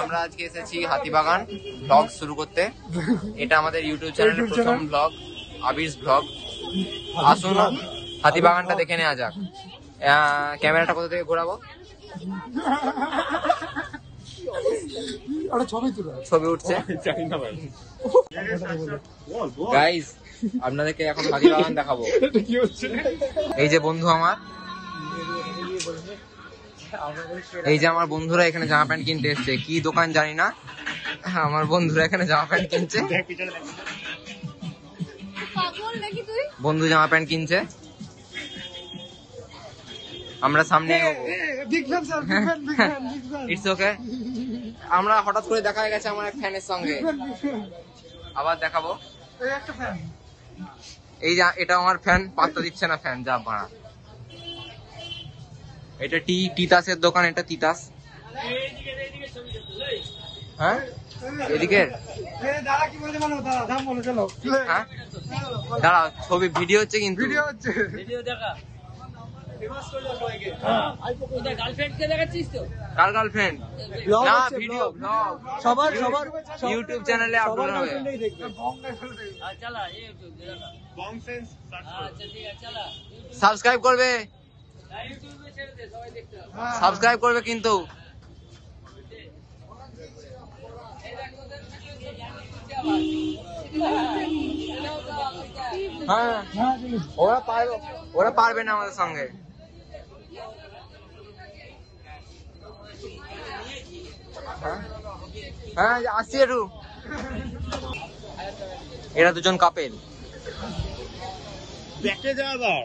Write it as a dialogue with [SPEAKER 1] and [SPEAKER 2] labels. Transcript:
[SPEAKER 1] আমরা আজকে এসেছি হাতিবাগান ব্লগ শুরু করতে। এটা আমাদের ইউটিউব চ্যানেলের প্রথম ব্লগ, আবির্স ব্লগ। আসুন হাতিবাগানটা দেখে নেওয়া যাক। ক্যামেরাটা কোথা থেকে ঘোরাবো? ছবি উঠছে গাইস, আপনাদেরকে এখন হাতিবাগান দেখাবো। এই যে বন্ধু আমার, এই যে আমার বন্ধুরা এখানে জামা প্যান্ট কিনতে এসছে। কি দোকান জানি না, আমার বন্ধুরা এখানে জামা প্যান্ট কিনছে। বন্ধু জামা প্যান্ট কিনছে, আমরা সামনে ইটস ওকে। আমরা হঠাৎ করে দেখা হয়ে গেছে আমার এক ফ্যানের সঙ্গে, আবার দেখাবো। এই যে এটা আমার ফ্যান, পাত্তা দিচ্ছে না ফ্যান, যা ভাড়া। এটা তিতাসের দোকান, এটা তিতাস। হ্যাঁ এদিকে দাঁড়াও, ছবি ভিডিও হচ্ছে কিন্তু। কার গার্লফ্রেন্ড? না, ভিডিও ব্লগ সবার ইউটিউব চ্যানেলে আপলোড হবে। সাবস্ক্রাইব করবে, সাবস্ক্রাইব করবে কিন্তু। হ্যাঁ ওরা পারবে না আমাদের সঙ্গে। হ্যাঁ আসছি একটু। এরা দুজন কাপেল।
[SPEAKER 2] দেখে যা আবার